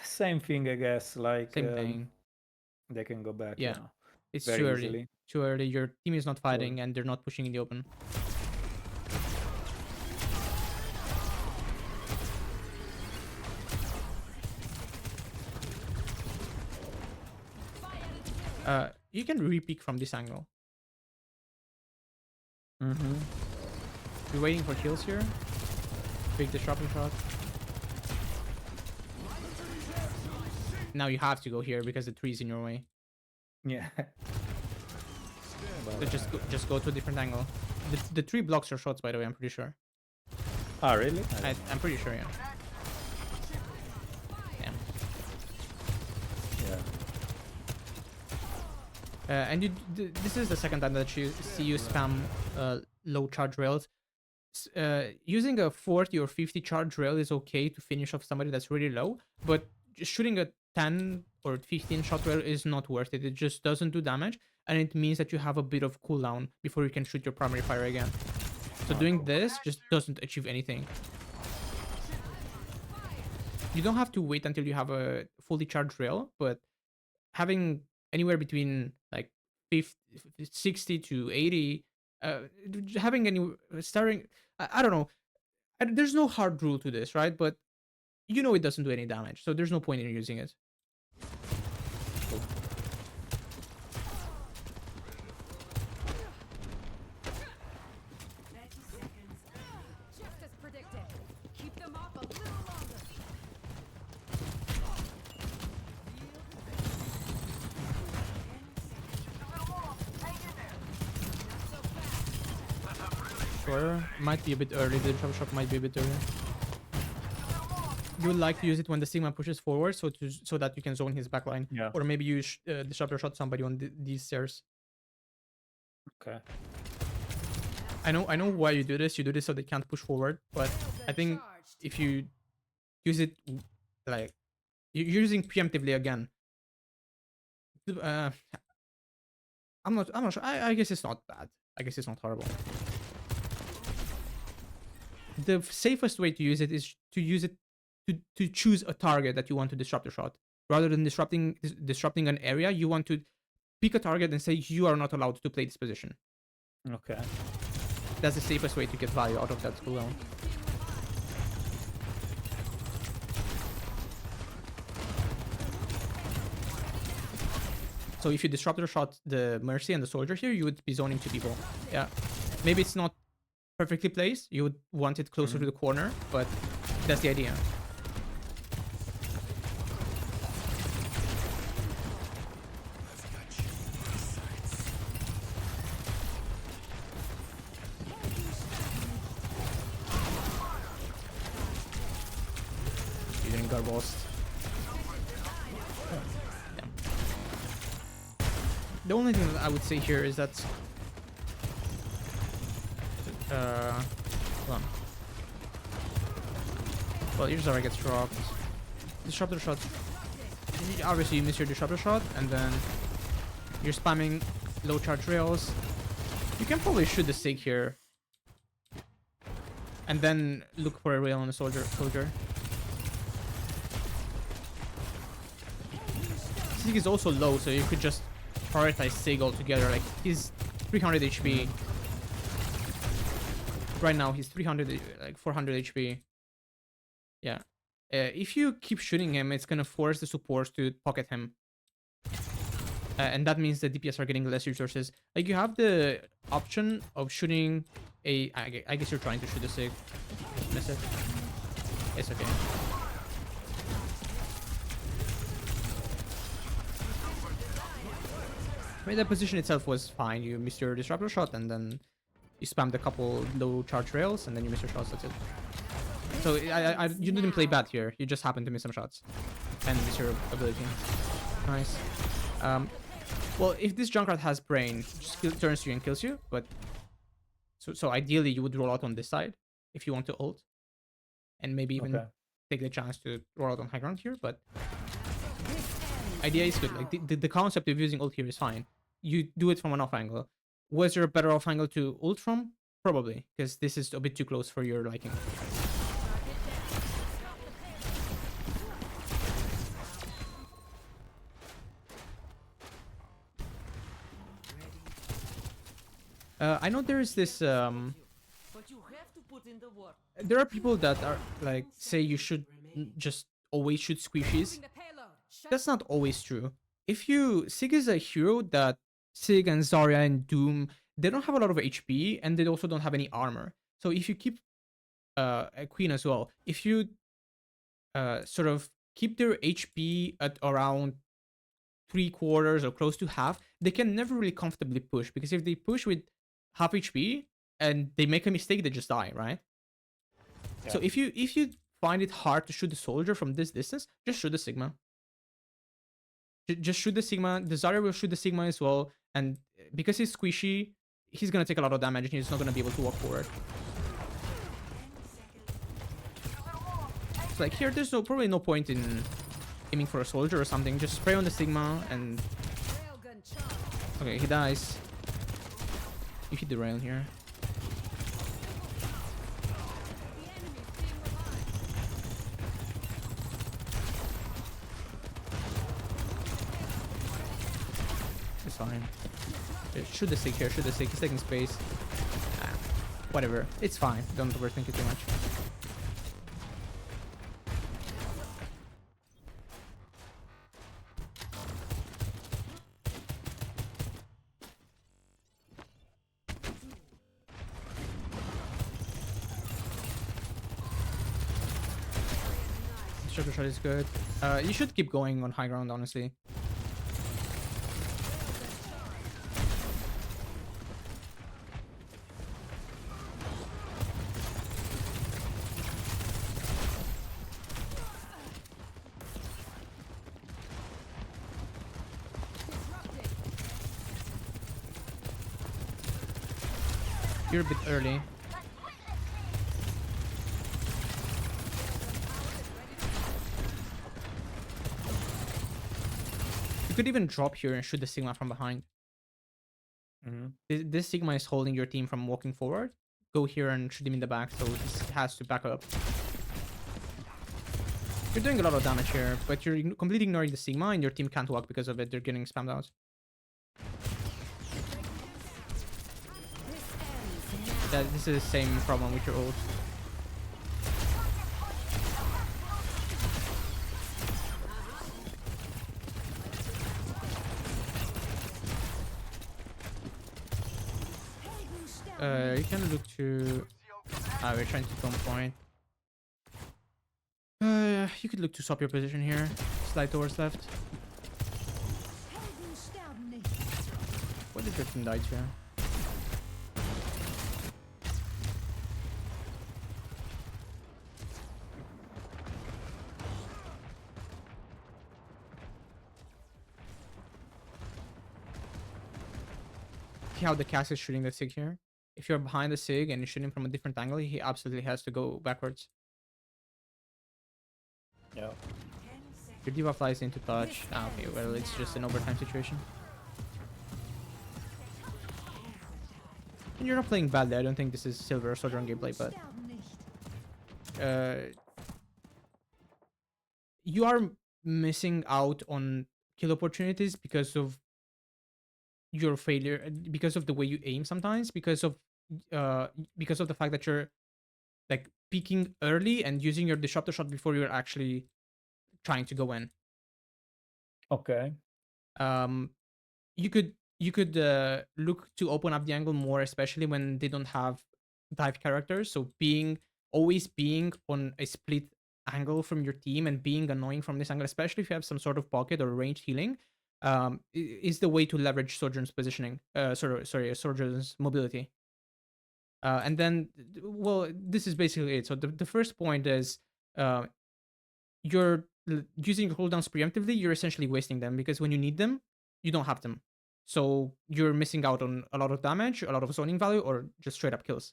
Same thing, I guess. Like Same thing. they can go back. Yeah. You know, It's very too early. easily. Too early. Your team is not fighting early. and they're not pushing in the open. You can re-peek from this angle. You're waiting for kills here. Big disruptor shot. Now you have to go here because the tree's in your way. Yeah. So just go to a different angle. The tree blocks your shots, by the way. I'm pretty sure. Ah, really? I'm pretty sure, yeah. Damn. Yeah. And this is the second time that you see you spam low charge rails. Using a 40 or 50 charge rail is okay to finish off somebody that's really low, but just shooting a 10 or 15 shot rail is not worth it. It just doesn't do damage, and it means that you have a bit of cooldown before you can shoot your primary fire again. So doing this just doesn't achieve anything. You don't have to wait until you have a fully charged rail, but having anywhere between like 50, 60 to 80, having any starting, I don't know. There's no hard rule to this, right? But you know it doesn't do any damage, so there's no point in using it. Just as predicted. Keep them off a little longer. Destroyer. Might be a bit early. The Disruptor Shot might be a bit early. You would like to use it when the Sigma pushes forward, so that you can zone his backline. Yeah. Or maybe you Disruptor Shot somebody on these stairs. Okay. I know why you do this. You do this so they can't push forward. But I think if you use it like you're using preemptively again. I'm not sure. I guess it's not bad. I guess it's not horrible. The safest way to use it is to use it to choose a target that you want to disrupt a shot. Rather than disrupting an area, you want to pick a target and say you are not allowed to play this position. Okay. That's the safest way to get value out of that cooldown. So if you disruptor shot the Mercy and the Soldier here, you would be zoning two people. Yeah. Maybe it's not perfectly placed. You would want it closer to the corner, but that's the idea. You didn't got bossed. The only thing that I would say here is that hold on. Well, your Zara gets dropped. Disruptor shot. Obviously you miss your disruptor shot, and then you're spamming low charge rails. You can probably shoot the Sig here. And then look for a rail on the soldier. Sig is also low, so you could just prioritize Sig altogether. Like, he's 300 HP. Right now, he's 300, like 400 HP. Yeah. If you keep shooting him, it's gonna force the supports to pocket him. And that means the DPS are getting less resources. Like, you have the option of shooting a... I guess you're trying to shoot a Sig. Miss it. It's okay. I mean, the position itself was fine. You missed your disruptor shot, and then you spammed a couple low charge rails, and then you missed your shots. That's it. So you didn't play bad here. You just happened to miss some shots and miss your ability. Nice. Well, if this Junkrat has brain, just turns to you and kills you. But so ideally, you would roll out on this side if you want to ult, and maybe even take the chance to roll out on high ground here. But idea is good. Like the concept of using ult here is fine. You do it from an off angle. Was there a better off angle to ult from? Probably, because this is a bit too close for your liking. I know there is this there are people that are like say you should just always shoot squishies. That's not always true. If you... Sig is a hero that... Sig and Zarya and Doom, they don't have a lot of HP, and they also don't have any armor. So if you keep... a Queen as well, if you sort of keep their HP at around 3/4 or close to half, they can never really comfortably push, because if they push with half HP and they make a mistake, they just die, right? Yeah. So if you find it hard to shoot the soldier from this distance, just shoot the Sigma. Just shoot the Sigma. The Zarya will shoot the Sigma as well, and because he's squishy, he's gonna take a lot of damage and he's not gonna be able to walk forward. So like here, there's probably no point in aiming for a soldier or something. Just spray on the Sigma and... Okay, he dies. You hit the rail here. It's fine. Shoot the Sig here, shoot the Sig. He's taking space. Whatever. It's fine. Don't overthink it too much. Sugar shot is good. You should keep going on high ground, honestly. here a bit early. You could even drop here and shoot the Sigma from behind. Mhm. This Sigma is holding your team from walking forward. Go here and shoot him in the back, so this has to back up. You're doing a lot of damage here, but you're completely ignoring the Sigma, and your team can't walk because of it. They're getting spammed out. This is the same problem with your ult. You can look to... we're trying to come point. You could look to swap your position here. Slide towards left. What did your team die to? See how the cast is shooting the Sig here? If you're behind the Sig and you're shooting from a different angle, he absolutely has to go backwards. Yeah. Your D.Va flies into touch. Okay, well, it's just an overtime situation. And you're not playing badly. I don't think this is Silver or Sojourn gameplay, but... you are missing out on kill opportunities because of your failure, because of the way you aim sometimes, because of the fact that you're like peeking early and using your disruptor shot before you're actually trying to go in. Okay. You could look to open up the angle more, especially when they don't have dive characters. So always being on a split angle from your team and being annoying from this angle, especially if you have some sort of pocket or ranged healing, is the way to leverage Sojourn's positioning. Sojourn's mobility. And then, well, this is basically it. So the first point is, you're using your cooldowns preemptively. You're essentially wasting them because when you need them, you don't have them. So you're missing out on a lot of damage, a lot of zoning value, or just straight up kills.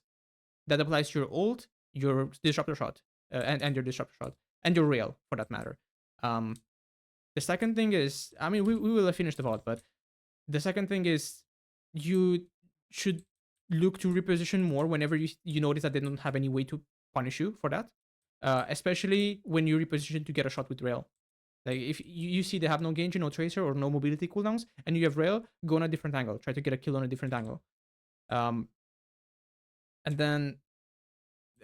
That applies to your ult, your disruptor shot, and your disruptor shot, and your rail for that matter. The second thing is, I mean, we will finish the VOD, but the second thing is you should look to reposition more whenever you notice that they don't have any way to punish you for that. Especially when you reposition to get a shot with rail. Like if you see they have no Genji, no Tracer, or no mobility cooldowns, and you have rail, go on a different angle. Try to get a kill on a different angle. And then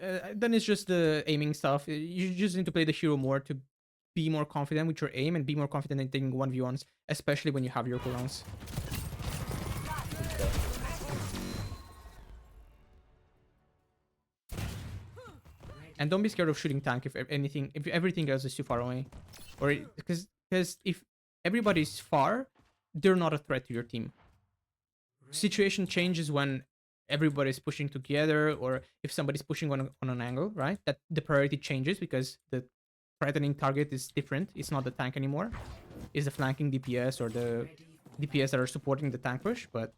it's just the aiming stuff. You just need to play the hero more to be more confident with your aim and be more confident in taking 1v1s, especially when you have your cooldowns. And don't be scared of shooting tank if everything else is too far away, or because if everybody's far, they're not a threat to your team. Situation changes when everybody's pushing together, or if somebody's pushing on an angle, right? That the priority changes because the threatening target is different. It's not the tank anymore. It's the flanking DPS or the DPS that are supporting the tank push, but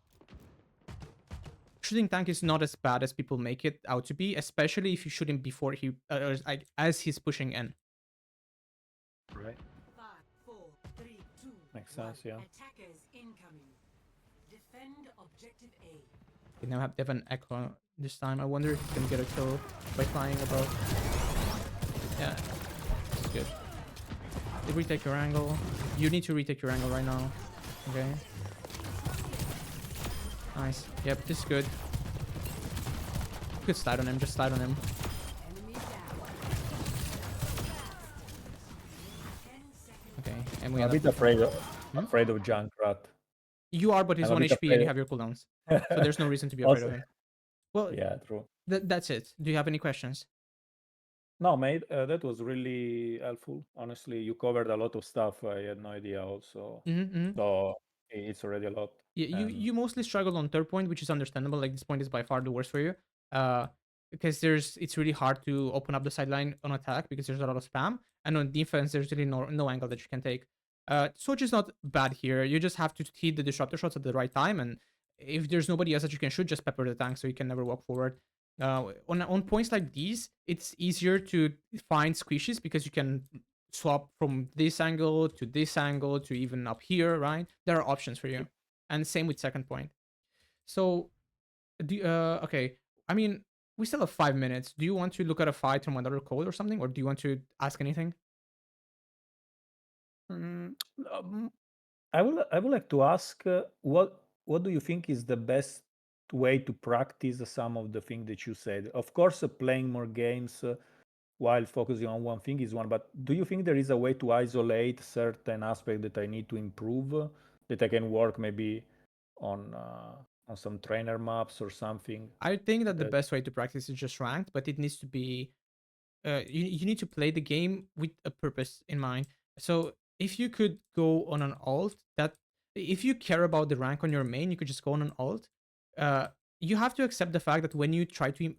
shooting tank is not as bad as people make it out to be, especially if you shoot him before he as he's pushing in. Right. 5, 4, 3, 2, Makes sense, yeah. Attackers incoming. Defend objective A. They now have an echo this time. I wonder if he can get a kill by flying above. Yeah, this is good. They retake your angle. You need to retake your angle right now. Okay. Nice. Yep, this is good. You could slide on him, just slide on him. Enemy down. Okay, and we I'm a have bit afraid of Junkrat. You are, but he's I'm a 1 bit HP and you afraid. have your cooldowns. So there's no reason to be afraid of Also, him. Well, yeah, true. that's it. Do you have any questions? No, mate, that was really helpful. Honestly, you covered a lot of stuff. I had no idea also. Mm-hmm. So it's already a lot. You mostly struggled on third point, which is understandable. Like this point is by far the worst for you. Because it's really hard to open up the sideline on attack because there's a lot of spam. And on defense, there's really no angle that you can take. Switch is not bad here. You just have to hit the disruptor shots at the right time, and if there's nobody else that you can shoot, just pepper the tank so you can never walk forward. On points like these, it's easier to find squishes because you can swap from this angle to even up here, right? There are options for you, and same with second point. So, okay, I mean, we still have 5 minutes. Do you want to look at a fight from another code or something, or do you want to ask anything? Mm, um, I would like to ask what do you think is the best way to practice some of the things that you said? Of course, playing more games while focusing on one thing is one, but do you think there is a way to isolate certain aspect that I need to improve, that I can work maybe on some trainer maps or something? I think that the That best way to practice is just ranked, but it needs to be you need to play the game with a purpose in mind. So if you could go on an alt, that if you care about the rank on your main, you could just go on an alt. Uh, you have to accept the fact that when you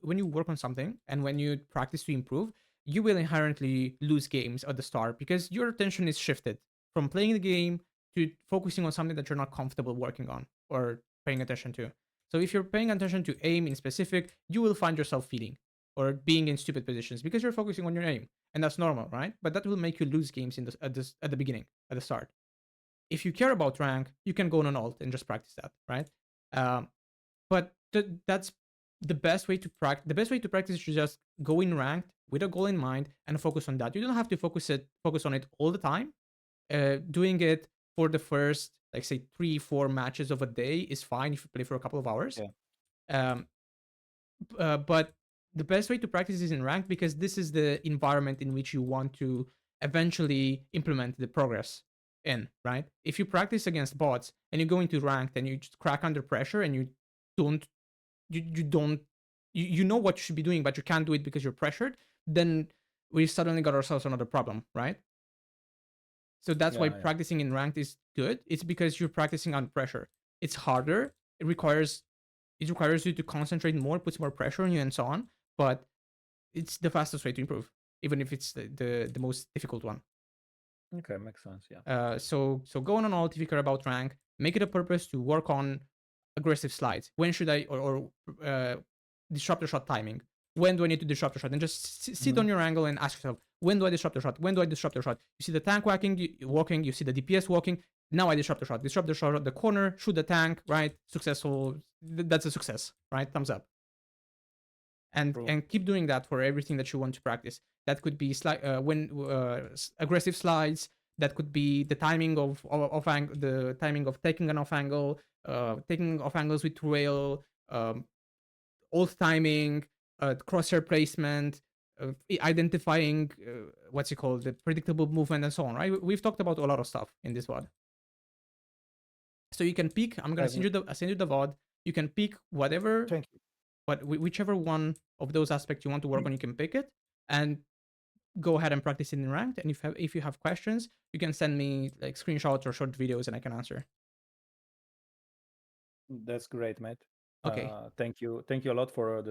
when you work on something and when you practice to improve, you will inherently lose games at the start because your attention is shifted from playing the game to focusing on something that you're not comfortable working on or paying attention to. So if you're paying attention to aim in specific, you will find yourself feeding or being in stupid positions because you're focusing on your aim, and that's normal, right? But that will make you lose games at the beginning, at the start. If you care about rank, you can go on an alt and just practice that, right? Um, but that's the best way to practice. The best way to practice is to just go in ranked with a goal in mind and focus on that. You don't have to focus on it all the time. Doing it for the first, like say 3-4 matches of a day is fine if you play for a couple of hours. yeah, Um, but the best way to practice is in rank because this is the environment in which you want to eventually implement the progress in, right? If you practice against bots and you go into ranked and you just crack under pressure and don't you don't you know what you should be doing but you can't do it because you're pressured, then we suddenly got ourselves another problem, right? So that's why yeah, yeah. practicing in ranked is good. It's because you're practicing on pressure. It's harder. It requires you to concentrate more, puts more pressure on you, and so on. But it's the fastest way to improve, even if it's the most difficult one. Okay, makes sense. Yeah. So go on an alt if you care about rank. Make it a purpose to work on aggressive slides. When should I or disrupt the shot timing? When do I need to disrupt the shot? And just sit Mhm. on your angle and ask yourself, when do I disrupt the shot? When do I disrupt the shot? You see the tank walking, you see the DPS walking. Now I disrupt the shot. Disrupt the shot at the corner, shoot the tank, right? Successful. That's a success, right? Thumbs up. and True. and keep doing that for everything that you want to practice. That could be aggressive slides. That could be the timing the timing of taking an off angle, taking off angles with rail, alt timing, crosshair placement, identifying what's it called, the predictable movement, and so on. Right? We've talked about a lot of stuff in this VOD. So you can pick. I'm gonna Um, send you the VOD. You can pick whatever Thank you. but whichever one of those aspects you want to work on, you can pick it and go ahead and practice it in ranked. And if you have questions, you can send me like screenshots or short videos, and I can answer. That's great, Matt. Okay. Thank you a lot for the